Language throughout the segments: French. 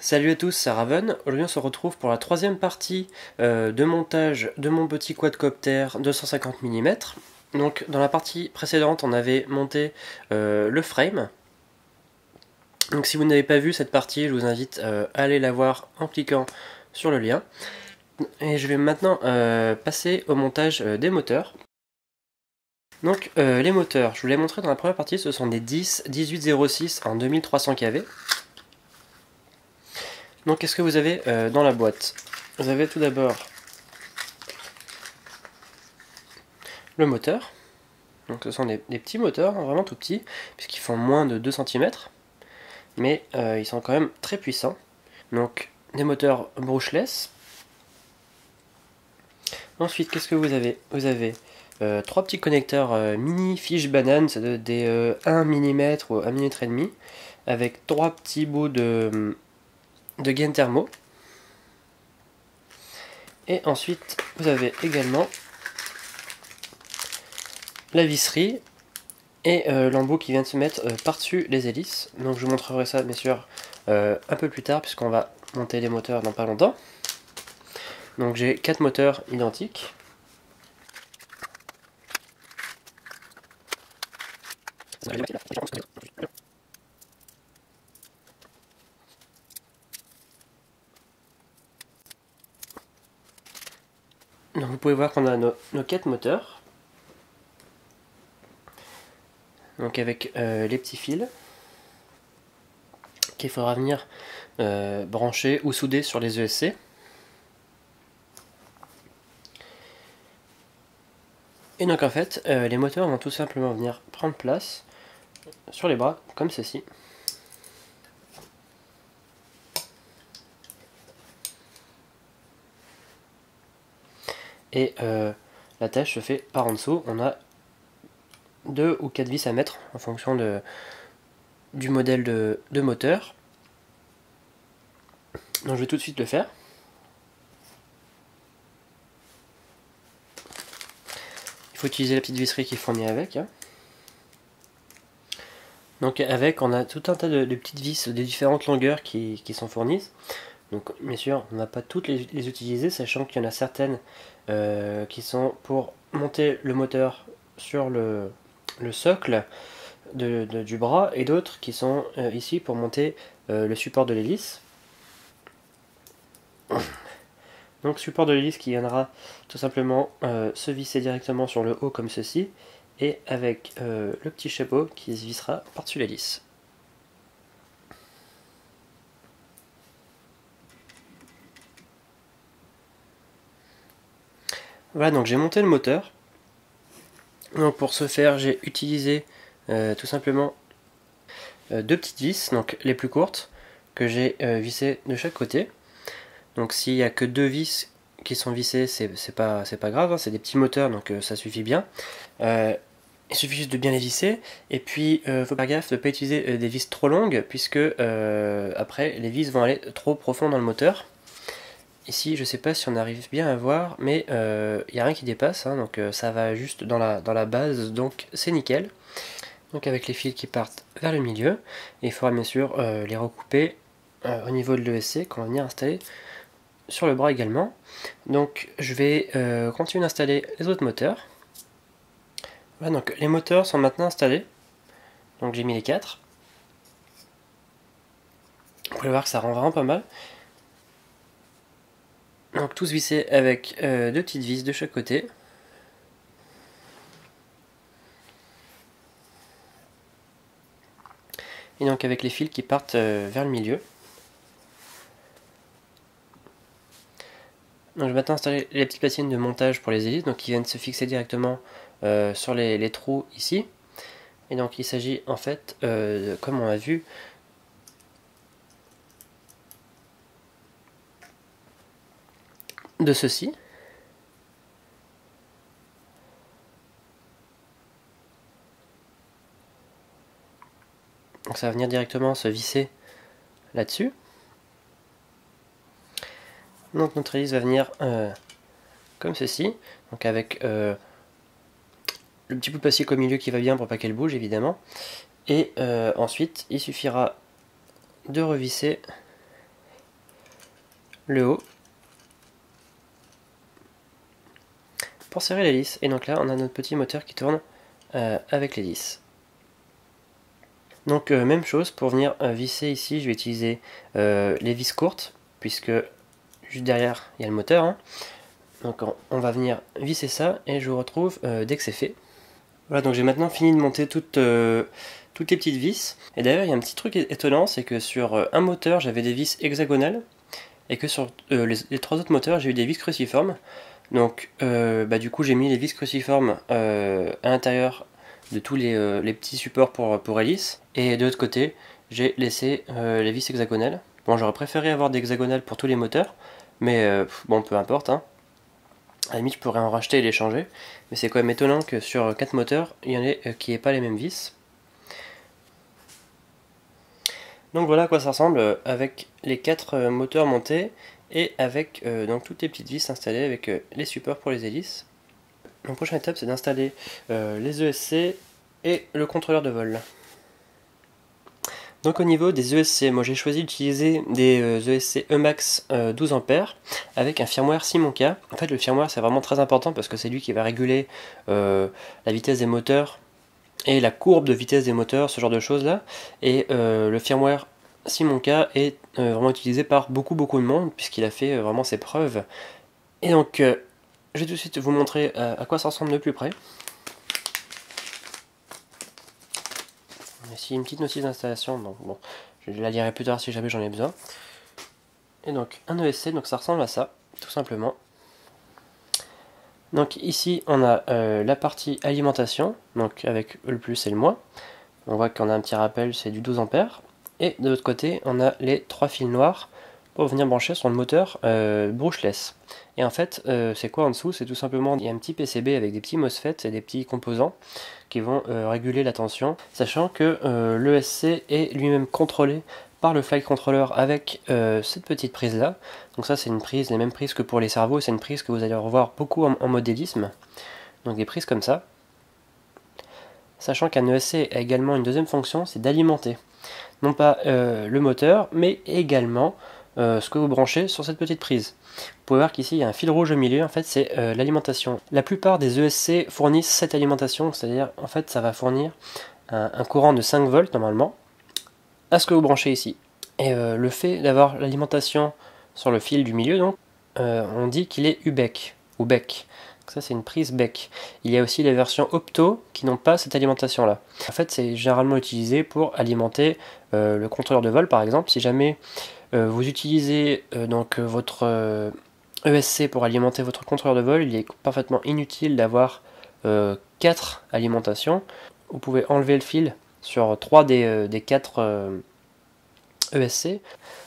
Salut à tous, c'est Raven. Aujourd'hui on se retrouve pour la troisième partie de montage de mon petit quadcopter 250 mm. Donc dans la partie précédente on avait monté le frame. Donc si vous n'avez pas vu cette partie, je vous invite à aller la voir en cliquant sur le lien. Et je vais maintenant passer au montage des moteurs. Donc les moteurs, je vous l'ai montré dans la première partie, ce sont des 10-1806 en 2300 kV. Donc qu'est-ce que vous avez dans la boîte? Vous avez tout d'abord le moteur. Donc ce sont des petits moteurs, hein, vraiment tout petits, puisqu'ils font moins de 2 cm. Mais ils sont quand même très puissants. Donc des moteurs brushless. Ensuite, qu'est-ce que vous avez? Vous avez 3 petits connecteurs mini fiche banane, c'est des 1 mm ou 1 mm et demi, avec 3 petits bouts de gain thermo. Et ensuite, vous avez également la visserie et l'embout qui vient de se mettre par-dessus les hélices. Donc je vous montrerai ça bien sûr un peu plus tard, puisqu'on va monter les moteurs dans pas longtemps. Donc j'ai 4 moteurs identiques. Donc vous pouvez voir qu'on a nos 4 moteurs. Donc avec les petits fils qu'il faudra venir brancher ou souder sur les ESC. Et donc en fait, les moteurs vont tout simplement venir prendre place sur les bras, comme ceci. Et la tâche se fait par en dessous. On a 2 ou 4 vis à mettre en fonction du modèle de moteur. Donc je vais tout de suite le faire. Il faut utiliser la petite visserie qui est fournie avec. Hein. Donc avec, on a tout un tas de petites vis de différentes longueurs qui sont fournies. Donc bien sûr, on n'a pas toutes les utiliser, sachant qu'il y en a certaines qui sont pour monter le moteur sur le socle du bras, et d'autres qui sont ici pour monter le support de l'hélice. Donc support de l'hélice qui viendra tout simplement se visser directement sur le haut comme ceci, et avec le petit chapeau qui se vissera par-dessus l'hélice. Voilà, donc j'ai monté le moteur. Donc pour ce faire, j'ai utilisé tout simplement 2 petites vis, donc les plus courtes, que j'ai vissées de chaque côté. Donc s'il n'y a que 2 vis qui sont vissées, c'est pas grave, hein, c'est des petits moteurs, donc ça suffit bien. Il suffit juste de bien les visser, et puis faut faire gaffe de ne pas utiliser des vis trop longues, puisque après les vis vont aller trop profond dans le moteur. Ici je sais pas si on arrive bien à voir, mais il n'y a rien qui dépasse, hein, donc ça va juste dans la base, donc c'est nickel. Donc avec les fils qui partent vers le milieu, et il faudra bien sûr les recouper au niveau de l'ESC qu'on va venir installer sur le bras également. Donc je vais continuer d'installer les autres moteurs. Voilà, donc les moteurs sont maintenant installés. Donc j'ai mis les 4. Vous pouvez voir que ça rend vraiment pas mal. Donc tous vissés avec 2 petites vis de chaque côté. Et donc avec les fils qui partent vers le milieu. Donc je vais maintenant installer les petites platines de montage pour les hélices, donc qui viennent se fixer directement sur les trous ici. Et donc il s'agit en fait, comme on a vu, de ceci. Donc ça va venir directement se visser là-dessus. Donc notre hélice va venir comme ceci, donc avec le petit bout de plastique au milieu qui va bien pour pas qu'elle bouge évidemment. Et ensuite il suffira de revisser le haut pour serrer l'hélice. Et donc là on a notre petit moteur qui tourne avec l'hélice. Donc même chose pour venir visser ici, je vais utiliser les vis courtes puisque juste derrière il y a le moteur, hein. Donc on va venir visser ça et je vous retrouve dès que c'est fait. Voilà, donc j'ai maintenant fini de monter toutes les petites vis. Et d'ailleurs il y a un petit truc étonnant, c'est que sur un moteur j'avais des vis hexagonales et que sur les 3 autres moteurs j'ai eu des vis cruciformes. Donc du coup j'ai mis les vis cruciformes à l'intérieur de tous les petits supports pour hélice. Et de l'autre côté j'ai laissé les vis hexagonales. Bon, j'aurais préféré avoir des hexagonales pour tous les moteurs, mais bon, peu importe, hein. À la limite je pourrais en racheter et les changer, mais c'est quand même étonnant que sur 4 moteurs il y en ait qui n'aient pas les mêmes vis. Donc voilà à quoi ça ressemble avec les 4 moteurs montés et avec donc toutes les petites vis installées avec les supports pour les hélices. La prochaine étape c'est d'installer les ESC et le contrôleur de vol. Donc au niveau des ESC, moi j'ai choisi d'utiliser des ESC Emax 12A avec un firmware Simonca. En fait le firmware c'est vraiment très important parce que c'est lui qui va réguler la vitesse des moteurs et la courbe de vitesse des moteurs, ce genre de choses là. Et le firmware Simonca est vraiment utilisé par beaucoup de monde puisqu'il a fait vraiment ses preuves. Et donc je vais tout de suite vous montrer à quoi ça ressemble de plus près. Ici une petite notice d'installation, donc bon, je la lirai plus tard si jamais j'en ai besoin. Et donc un ESC, donc ça ressemble à ça, tout simplement. Donc ici on a la partie alimentation, donc avec le plus et le moins. On voit qu'on a un petit rappel, c'est du 12A. Et de l'autre côté on a les 3 fils noirs pour venir brancher sur le moteur brushless. Et en fait c'est quoi en dessous? C'est tout simplement, il y a un petit PCB avec des petits MOSFET et des petits composants qui vont réguler la tension, sachant que l'ESC est lui-même contrôlé par le flight controller avec cette petite prise là. Donc ça c'est une prise, les mêmes prises que pour les cerveaux, c'est une prise que vous allez revoir beaucoup en modélisme. Donc des prises comme ça. Sachant qu'un ESC a également une deuxième fonction, c'est d'alimenter. Non pas le moteur, mais également ce que vous branchez sur cette petite prise. Vous pouvez voir qu'ici il y a un fil rouge au milieu, en fait c'est l'alimentation. La plupart des ESC fournissent cette alimentation, c'est-à-dire en fait ça va fournir un courant de 5 volts normalement à ce que vous branchez ici. Et le fait d'avoir l'alimentation sur le fil du milieu, donc on dit qu'il est UBEC ou BEC. Donc ça c'est une prise BEC. Il y a aussi les versions Opto qui n'ont pas cette alimentation là. En fait c'est généralement utilisé pour alimenter le contrôleur de vol par exemple. Si jamais vous utilisez donc votre ESC pour alimenter votre contrôleur de vol, il est parfaitement inutile d'avoir 4 alimentations. Vous pouvez enlever le fil sur 3 des 4 ESC.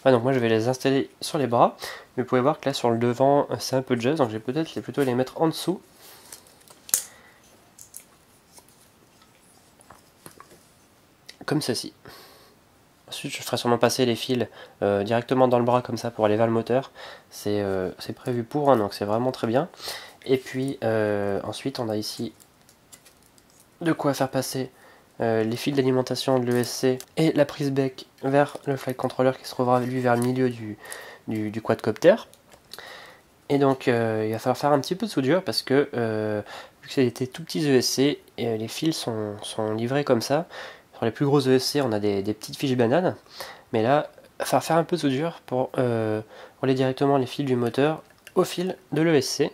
Ouais, donc moi je vais les installer sur les bras. Mais vous pouvez voir que là sur le devant c'est un peu juste, donc je vais peut-être plutôt les mettre en dessous. Comme ceci. Ensuite je ferai sûrement passer les fils directement dans le bras comme ça pour aller vers le moteur. C'est prévu pour, hein, donc c'est vraiment très bien. Et puis ensuite on a ici de quoi faire passer les fils d'alimentation de l'ESC et la prise bec vers le flight controller qui se trouvera lui vers le milieu du quadcopter. Et donc il va falloir faire un petit peu de soudure parce que vu que c'est des tout petits ESC, les fils sont livrés comme ça. Sur les plus gros ESC, on a des petites fiches bananes, mais là, il va falloir faire un peu de soudure pour relier directement les fils du moteur au fil de l'ESC.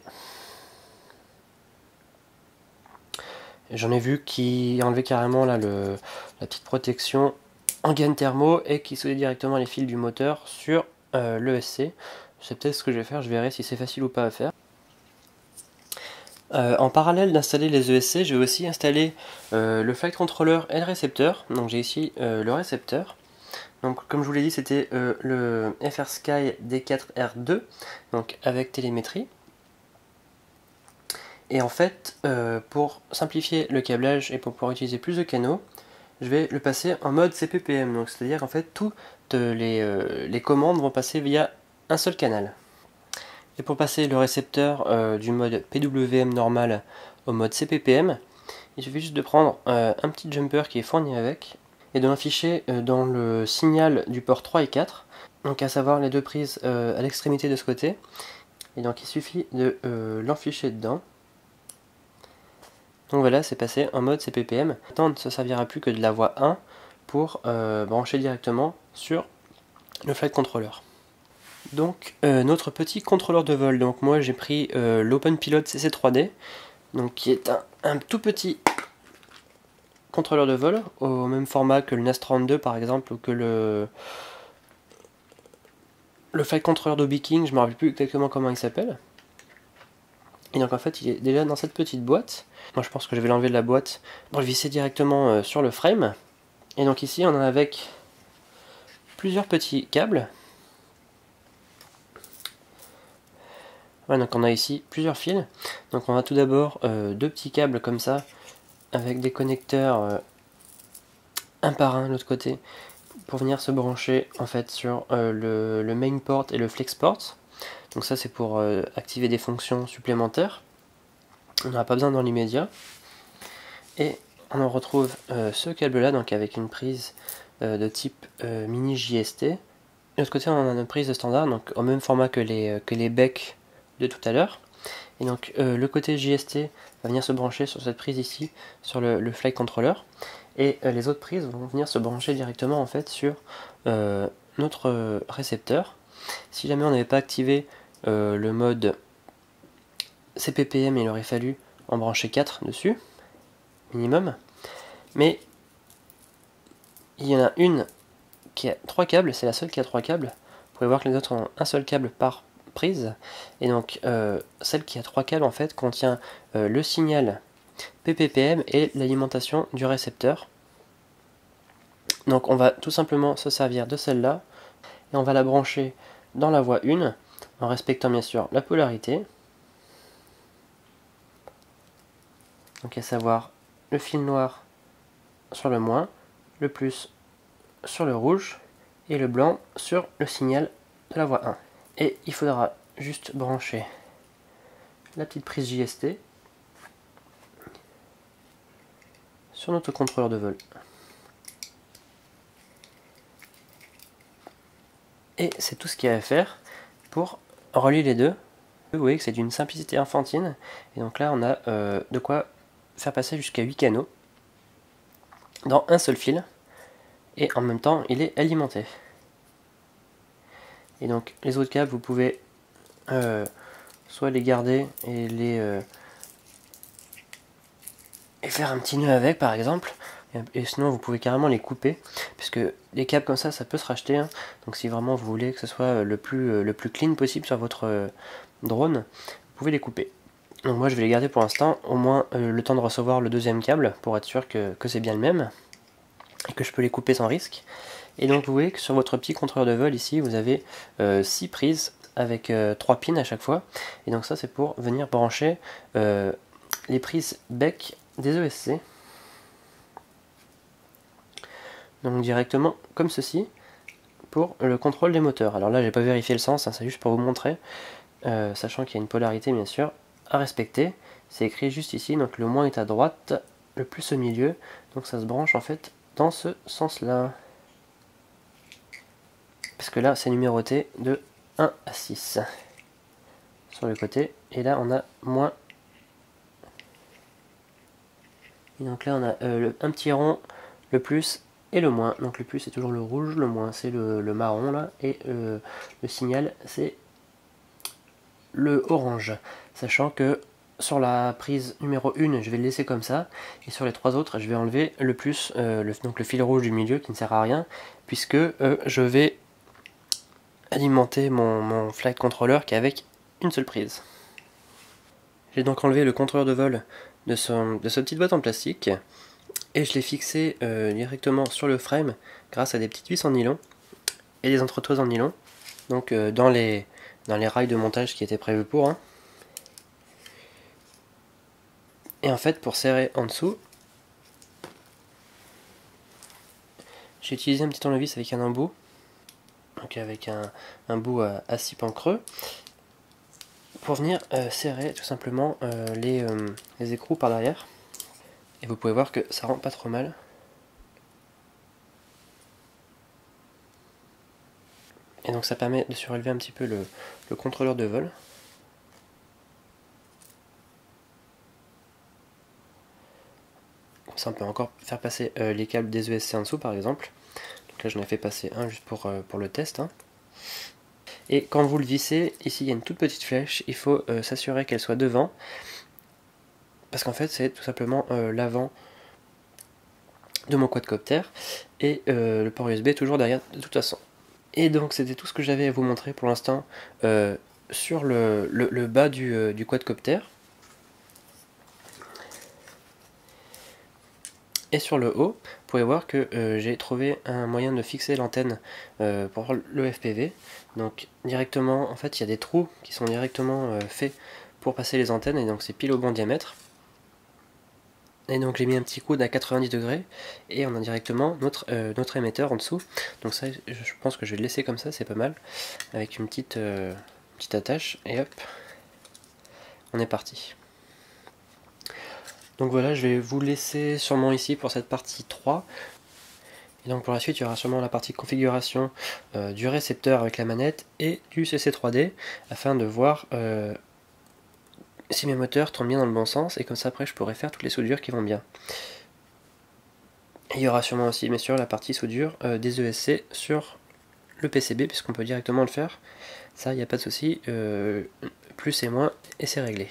J'en ai vu qui enlevaient carrément là, la petite protection en gaine thermo et qui soldaient directement les fils du moteur sur l'ESC. C'est peut-être ce que je vais faire, je verrai si c'est facile ou pas à faire. En parallèle d'installer les ESC, je vais aussi installer le flight controller et le récepteur. Donc j'ai ici le récepteur. Donc comme je vous l'ai dit, c'était le FrSky D4R2, donc avec télémétrie. Et en fait, pour simplifier le câblage et pour pouvoir utiliser plus de canaux, je vais le passer en mode CPPM. Donc c'est-à-dire en fait toute fait les commandes vont passer via un seul canal. Et pour passer le récepteur du mode PWM normal au mode CPPM, il suffit juste de prendre un petit jumper qui est fourni avec et de l'afficher dans le signal du port 3 et 4, donc à savoir les deux prises à l'extrémité de ce côté. Et donc il suffit de l'enficher dedans. Donc voilà, c'est passé en mode CPPM. Maintenant, on ne se servira plus que de la voie 1 pour brancher directement sur le flight controller. Donc notre petit contrôleur de vol, donc moi j'ai pris l'OpenPilot CC3D, donc qui est un tout petit contrôleur de vol, au même format que le NAS32 par exemple, ou que le flight controller d'Hobby King, je ne me rappelle plus exactement comment il s'appelle. Et donc en fait il est déjà dans cette petite boîte. Moi je pense que je vais l'enlever de la boîte pour le visser directement sur le frame. Et donc ici on a avec plusieurs petits câbles. Ouais, donc on a ici plusieurs fils. Donc on a tout d'abord deux petits câbles comme ça, avec des connecteurs un par un de l'autre côté, pour venir se brancher en fait sur le main port et le flex port. Donc ça c'est pour activer des fonctions supplémentaires. On n'en a pas besoin dans l'immédiat. Et on en retrouve ce câble là, donc avec une prise de type mini JST. De l'autre côté on a une prise de standard, donc au même format que les becs de tout à l'heure. Et donc le côté JST va venir se brancher sur cette prise ici, sur le flight controller. Et les autres prises vont venir se brancher directement en fait sur notre récepteur. Si jamais on n'avait pas activé le mode CPPM, il aurait fallu en brancher 4 dessus, minimum. Mais il y en a une qui a 3 câbles, c'est la seule qui a 3 câbles. Vous pouvez voir que les autres ont un seul câble par prise. Et donc celle qui a 3 câbles en fait contient le signal PPPM et l'alimentation du récepteur. Donc on va tout simplement se servir de celle-là et on va la brancher dans la voie 1 en respectant bien sûr la polarité. Donc à savoir le fil noir sur le moins, le plus sur le rouge et le blanc sur le signal de la voie 1. Et il faudra juste brancher la petite prise JST sur notre contrôleur de vol. Et c'est tout ce qu'il y a à faire pour relier les deux. Vous voyez que c'est d'une simplicité enfantine. Et donc là, on a de quoi faire passer jusqu'à 8 canaux dans un seul fil. Et en même temps, il est alimenté. Et donc, les autres câbles, vous pouvez soit les garder et faire un petit nœud avec, par exemple. Et sinon vous pouvez carrément les couper, puisque les câbles comme ça peut se racheter, hein. Donc si vraiment vous voulez que ce soit le plus clean possible sur votre drone, vous pouvez les couper. Donc moi je vais les garder pour l'instant, au moins le temps de recevoir le deuxième câble, pour être sûr que c'est bien le même, et que je peux les couper sans risque. Et donc vous voyez que sur votre petit contrôleur de vol ici, vous avez 6 prises avec 3 pins à chaque fois. Et donc ça c'est pour venir brancher les prises bec des ESC. Donc directement comme ceci pour le contrôle des moteurs. Alors là j'ai pas vérifié le sens, hein, c'est juste pour vous montrer, sachant qu'il y a une polarité bien sûr à respecter. C'est écrit juste ici, donc le moins est à droite, le plus au milieu, donc ça se branche en fait dans ce sens là. Parce que là c'est numéroté de 1 à 6 sur le côté, et là on a moins. Et donc là on a un petit rond, le plus et le moins. Donc le plus c'est toujours le rouge, le moins c'est le marron là, et le signal c'est le orange. Sachant que sur la prise numéro 1 je vais le laisser comme ça, et sur les 3 autres je vais enlever le plus, donc le fil rouge du milieu qui ne sert à rien, puisque je vais alimenter mon flight controller qui est avec une seule prise. J'ai donc enlevé le contrôleur de vol de cette petite boîte en plastique, et je l'ai fixé directement sur le frame grâce à des petites vis en nylon et des entretoises en nylon, donc dans les rails de montage qui étaient prévus pour, hein. Et en fait pour serrer en dessous, j'ai utilisé un petit tournevis avec un embout donc avec un bout à 6 pans creux, pour venir serrer tout simplement les écrous par derrière. Et vous pouvez voir que ça rend pas trop mal. Et donc ça permet de surélever un petit peu le contrôleur de vol. Comme ça on peut encore faire passer les câbles des ESC en dessous par exemple. Donc là j'en ai fait passer un juste pour le test. Hein. Et quand vous le vissez, ici il y a une toute petite flèche, il faut s'assurer qu'elle soit devant. Parce qu'en fait c'est tout simplement l'avant de mon quadcopter. Et le port USB est toujours derrière de toute façon. Et donc c'était tout ce que j'avais à vous montrer pour l'instant sur le bas du quadcopter. Et sur le haut, vous pouvez voir que j'ai trouvé un moyen de fixer l'antenne pour le FPV. Donc directement, en fait il y a des trous qui sont directement faits pour passer les antennes, et donc c'est pile au bon diamètre. Et donc j'ai mis un petit coude à 90 degrés et on a directement notre émetteur en dessous. Donc ça je pense que je vais le laisser comme ça, c'est pas mal. Avec une petite attache et hop, on est parti. Donc voilà, je vais vous laisser sûrement ici pour cette partie 3. Et donc pour la suite, il y aura sûrement la partie configuration du récepteur avec la manette et du CC3D afin de voir si mes moteurs tournent bien dans le bon sens, et comme ça après je pourrai faire toutes les soudures qui vont bien. Et il y aura sûrement aussi bien sûr la partie soudure des ESC sur le PCB, puisqu'on peut directement le faire. Ça, il n'y a pas de souci, plus et moins, et c'est réglé.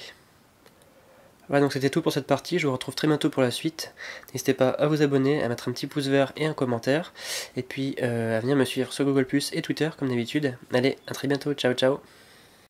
Voilà, donc c'était tout pour cette partie, je vous retrouve très bientôt pour la suite. N'hésitez pas à vous abonner, à mettre un petit pouce vert et un commentaire, et puis à venir me suivre sur Google+, et Twitter comme d'habitude. Allez, à très bientôt, ciao ciao.